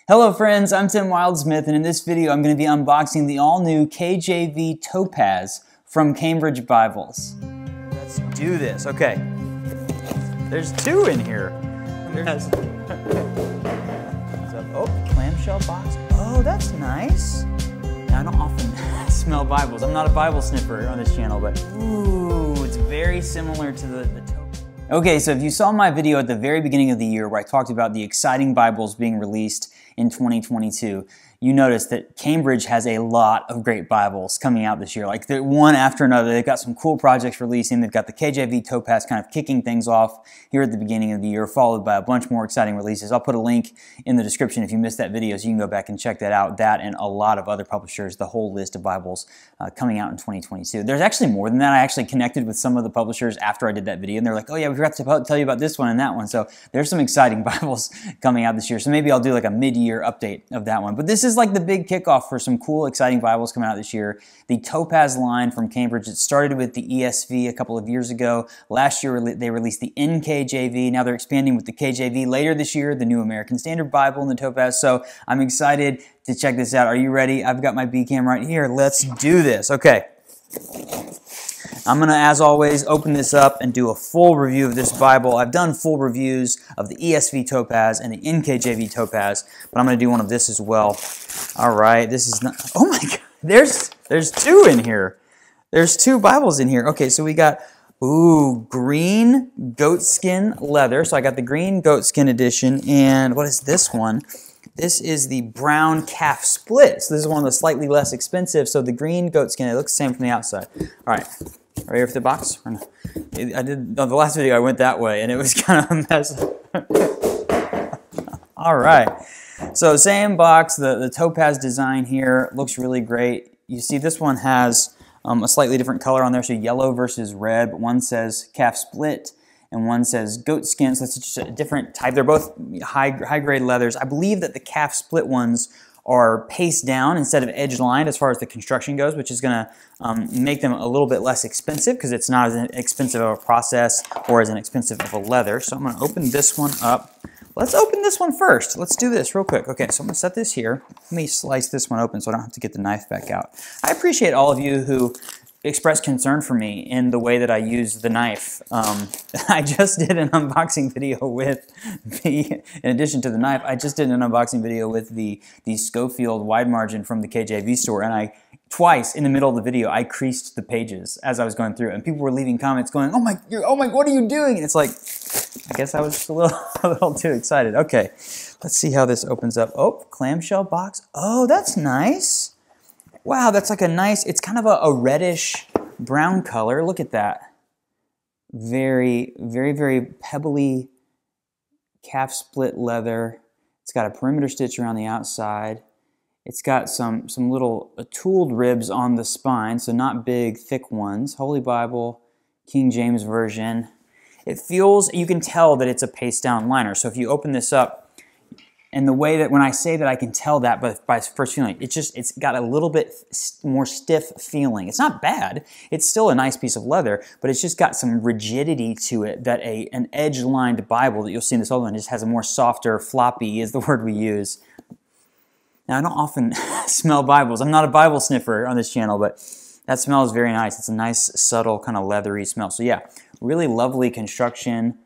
Hello friends, I'm Tim Wildsmith, and in this video I'm going to be unboxing the all-new KJV Topaz from Cambridge Bibles. Let's do this. Okay, there's two in here. Oh, clamshell box. Oh, that's nice. Now, I don't often smell Bibles. I'm not a Bible sniffer on this channel, but ooh, it's very similar to the Topaz. Okay, so if you saw my video at the very beginning of the year where I talked about the exciting Bibles being released in 2022, you noticed that Cambridge has a lot of great Bibles coming out this year. Like they're one after another. They've got some cool projects releasing. They've got the KJV Topaz kind of kicking things off here at the beginning of the year, followed by a bunch more exciting releases. I'll put a link in the description if you missed that video so you can go back and check that out. That and a lot of other publishers, the whole list of Bibles coming out in 2022. There's actually more than that. I actually connected with some of the publishers after I did that video, and they're like, oh yeah, we forgot to tell you about this one and that one. So there's some exciting Bibles coming out this year. So maybe I'll do like a mid-year update of that one. But this is like the big kickoff for some cool, exciting Bibles coming out this year. The Topaz line from Cambridge, it started with the ESV a couple of years ago. Last year, they released the NKJV. Now they're expanding with the KJV. Later this year, the New American Standard Bible and the Topaz. So I'm excited to check this out. Are you ready? I've got my B cam right here. Let's do this. Okay. I'm going to, as always, open this up and do a full review of this Bible. I've done full reviews of the ESV Topaz and the NKJV Topaz, but I'm going to do one of this as well. All right, this is not, oh my God, there's two in here. There's two Bibles in here. Okay, so we got, ooh, green goatskin leather. So I got the green goatskin edition, and what is this one? This is the brown calf split. So this is one of the slightly less expensive. So the green goatskin, it looks the same from the outside. All right. Ready for the box? I did on the last video. I went that way, and it was kind of a mess. All right. So same box. The Topaz design here looks really great. You see, this one has a slightly different color on there, so yellow versus red. But one says calf split, and one says goat skin. So it's just a different type. They're both high grade leathers. I believe that the calf split ones are paste down instead of edge lined as far as the construction goes, which is going to make them a little bit less expensive because it's not as expensive of a process or as inexpensive of a leather. So I'm going to open this one up. Let's open this one first. Let's do this real quick. Okay, so I'm going to set this here. Let me slice this one open so I don't have to get the knife back out. I appreciate all of you who express concern for me in the way that I use the knife. I just did an unboxing video with in addition to the knife, I just did an unboxing video with the Schofield wide margin from the KJV store, and twice in the middle of the video, I creased the pages as I was going through it, and people were leaving comments going, oh my, what are you doing? And it's like, I guess I was just a little too excited. Okay, let's see how this opens up. Oh, clamshell box. Oh, that's nice. Wow, that's like a nice, it's kind of a reddish brown color. Look at that. Very, very, very pebbly calf split leather. It's got a perimeter stitch around the outside. It's got some little tooled ribs on the spine, so not big, thick ones. Holy Bible, King James Version. It feels, you can tell that it's a paste down liner. So if you open this up, and the way that when I say that I can tell that by first feeling, it's got a little bit more stiff feeling. It's not bad. It's still a nice piece of leather, but it's just got some rigidity to it that an edge-lined Bible that you'll see in this other one just has a more softer, floppy is the word we use. Now, I don't often smell Bibles. I'm not a Bible sniffer on this channel, but that smell is very nice. It's a nice, subtle, kind of leathery smell. So yeah, really lovely construction.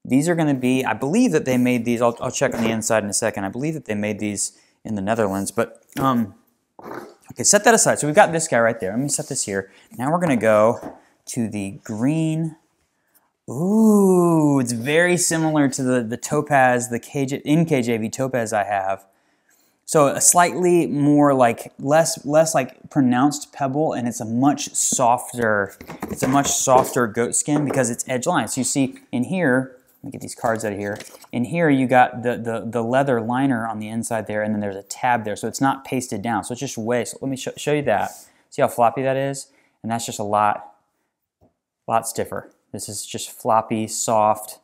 These are going to be, I believe that they made these, I'll check on the inside in a second. I believe that they made these in the Netherlands, but, okay, set that aside. So we've got this guy right there. Let me set this here. Now we're going to go to the green. Ooh, it's very similar to the Topaz, the NKJV Topaz I have. So a slightly more like, less like pronounced pebble, and it's a much softer goat skin because it's edge lined. So you see in here, let me get these cards out of here. In here, you got the leather liner on the inside there, and then there's a tab there, so it's not pasted down. So it's just way. So let me show you that. See how floppy that is? And that's just a lot stiffer. This is just floppy, soft,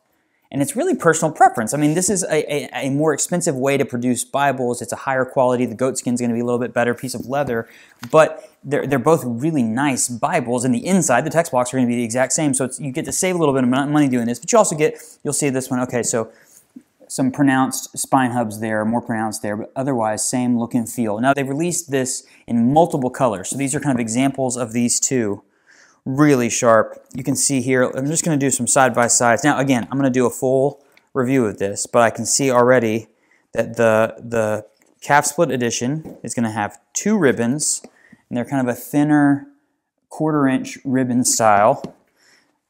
and it's really personal preference. I mean, this is a more expensive way to produce Bibles. It's a higher quality. The goat skin's going to be a little bit better piece of leather, but they're both really nice Bibles. And the inside, the text blocks are going to be the exact same. So you get to save a little bit of money doing this, but you also you'll see this one. Okay, so some pronounced spine hubs there, more pronounced there, but otherwise same look and feel. Now they've released this in multiple colors, so these are kind of examples of these two. Really sharp. You can see here, I'm just going to do some side-by-sides. Now again, I'm going to do a full review of this, but I can see already that the calf split edition is going to have 2 ribbons, and they're kind of a thinner 1/4 inch ribbon style.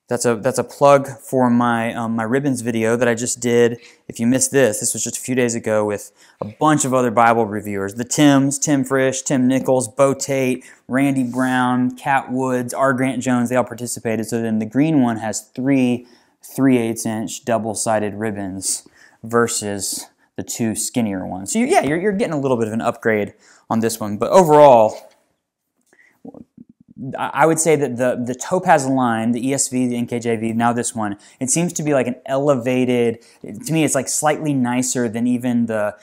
That's a plug for my my ribbons video that I just did. If you missed this was just a few days ago with a bunch of other Bible reviewers. The Tims, Tim Frisch, Tim Nichols, Bo Tate, Randy Brown, Cat Woods, R. Grant Jones, they all participated. So then the green one has 3 3/8 inch double-sided ribbons versus the 2 skinnier ones. So yeah, you're getting a little bit of an upgrade on this one. But overall, I would say that the Topaz line, the ESV, the NKJV, now this one, it seems to be like an elevated, to me it's like slightly nicer than even the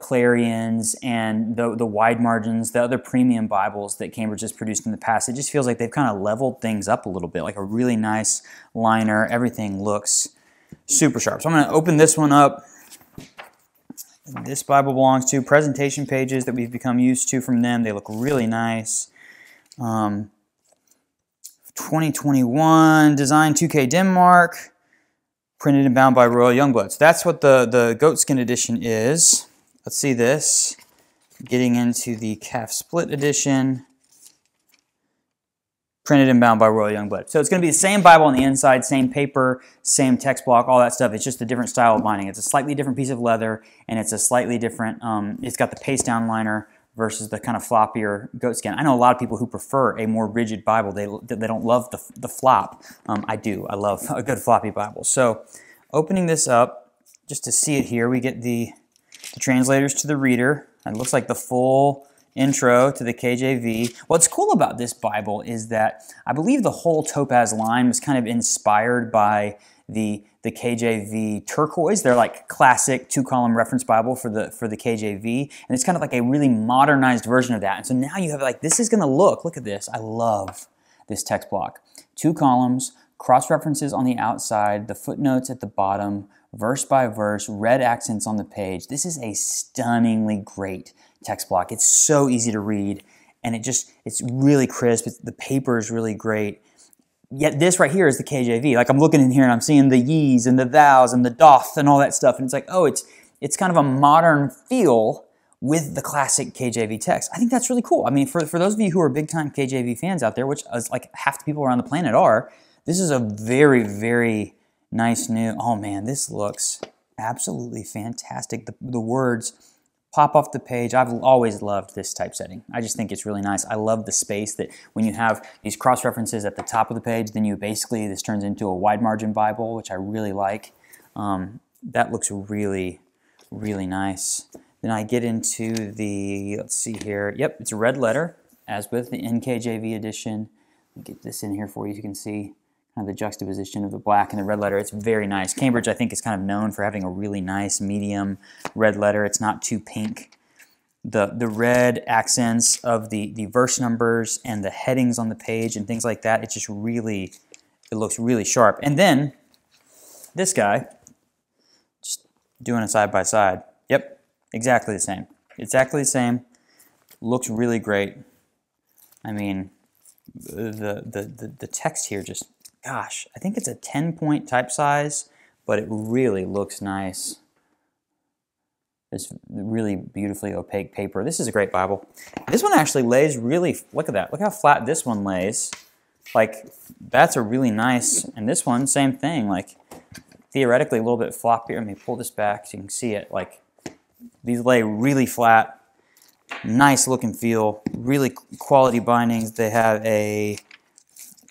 Clarions and the wide margins, the other premium Bibles that Cambridge has produced in the past. It just feels like they've kind of leveled things up a little bit, like a really nice liner. Everything looks super sharp. So I'm going to open this one up. This Bible belongs to presentation pages that we've become used to from them. They look really nice. 2021, designed 2K Denmark, printed and bound by Royal Youngblood. So that's what the goatskin edition is. Let's see this. Getting into the calf split edition, printed and bound by Royal Youngblood. So it's going to be the same Bible on the inside, same paper, same text block, all that stuff. It's just a different style of binding. It's a slightly different piece of leather, and it's a slightly different, it's got the paste down liner versus the kind of floppier goatskin. I know a lot of people who prefer a more rigid Bible. They don't love the flop. I do. I love a good floppy Bible. So opening this up, just to see it here, we get the translators to the reader. It looks like the full intro to the KJV. What's cool about this Bible is that I believe the whole Topaz line was kind of inspired by the KJV Turquoise. They're like classic 2-column reference Bible for the KJV, and it's kind of like a really modernized version of that. And so now you have like, this is going to look at this. I love this text block. 2 columns, cross references on the outside, the footnotes at the bottom, verse by verse, red accents on the page. This is a stunningly great text block. It's so easy to read, and it's really crisp. The paper is really great. Yet this right here is the KJV. Like I'm looking in here and I'm seeing the ye's and the thou's and the doth and all that stuff. And it's like, oh, it's kind of a modern feel with the classic KJV text. I think that's really cool. I mean, for those of you who are big time KJV fans out there, which is like half the people around the planet are, this is a very, very nice new, oh man, this looks absolutely fantastic. The words pop off the page. I've always loved this typesetting. I just think it's really nice. I love the space that when you have these cross references at the top of the page, then this turns into a wide margin Bible, which I really like. That looks really, really nice. Then I get into the, let's see here. Yep, it's a red letter, as with the NKJV edition. I'll get this in here for you so you can see kind of the juxtaposition of the black and the red letter. It's very nice. Cambridge, I think, is kind of known for having a really nice medium red letter. It's not too pink. The red accents of the verse numbers and the headings on the page and things like that, it looks really sharp. And then this guy, just doing a side by side. Yep, exactly the same. Exactly the same. Looks really great. I mean, the text here just, gosh, I think it's a 10-point type size, but it really looks nice. It's really beautifully opaque paper. This is a great Bible. This one actually lays really, look at that. Look how flat this one lays. Like, that's a really nice, and this one, same thing. Like, theoretically, a little bit floppier. Let me pull this back so you can see it. Like, these lay really flat. Nice look and feel. Really quality bindings. They have a,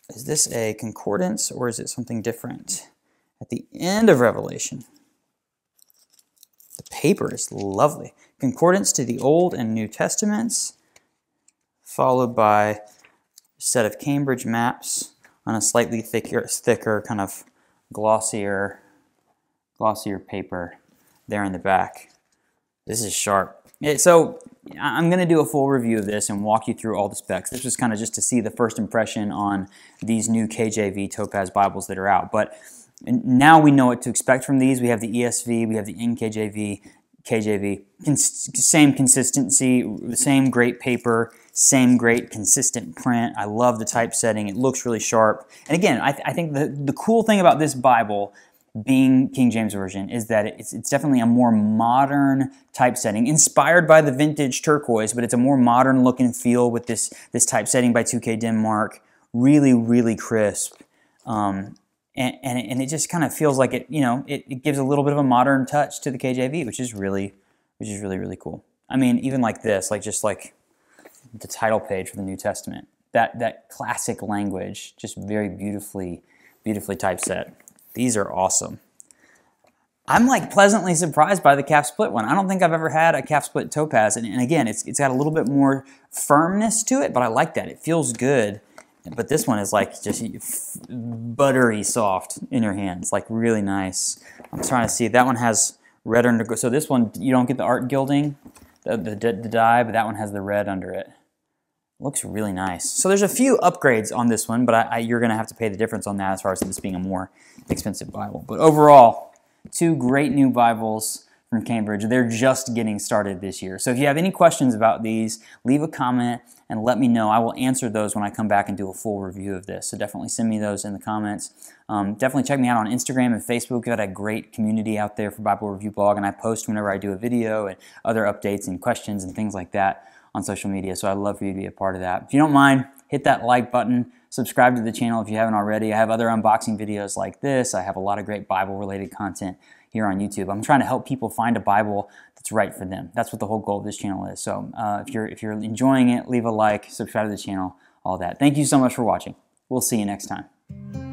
is this a concordance or is it something different? At the end of Revelation, the paper is lovely. Concordance to the Old and New Testaments, followed by a set of Cambridge maps on a slightly thicker kind of glossier paper there in the back. This is sharp. So I'm going to do a full review of this and walk you through all the specs. This was kind of just to see the first impression on these new KJV Topaz Bibles that are out. But And now we know what to expect from these. We have the ESV, we have the NKJV, KJV. Same consistency, same great paper, same great consistent print. I love the typesetting. It looks really sharp. And again, I think the cool thing about this Bible being King James Version is that it's definitely a more modern typesetting, inspired by the vintage turquoise, but it's a more modern look and feel with this typesetting by 2K Denmark. Really, really crisp. And it just kind of feels like it gives a little bit of a modern touch to the KJV, which is really, really cool. I mean, even like this, just like the title page for the New Testament, that classic language, just very beautifully typeset. These are awesome. I'm like pleasantly surprised by the calf split one. I don't think I've ever had a calf split Topaz, and again, it's got a little bit more firmness to it, but I like that. It feels good. But this one is like just buttery soft in your hands, like really nice. I'm trying to see. That one has red under. So this one, you don't get the art gilding, the dye, but that one has the red under it. Looks really nice. So there's a few upgrades on this one, but you're going to have to pay the difference on that as far as this being a more expensive Bible. But overall, 2 great new Bibles from Cambridge. They're just getting started this year. So if you have any questions about these, leave a comment and let me know. I will answer those when I come back and do a full review of this. So definitely send me those in the comments. Definitely check me out on Instagram and Facebook. We've got a great community out there for Bible Review Blog, and I post whenever I do a video and other updates and questions and things like that on social media. So I'd love for you to be a part of that. If you don't mind, hit that like button. Subscribe to the channel if you haven't already. I have other unboxing videos like this. I have a lot of great Bible-related content here on YouTube. I'm trying to help people find a Bible that's right for them. That's what the whole goal of this channel is. So if you're enjoying it, leave a like, subscribe to the channel, all that. Thank you so much for watching. We'll see you next time.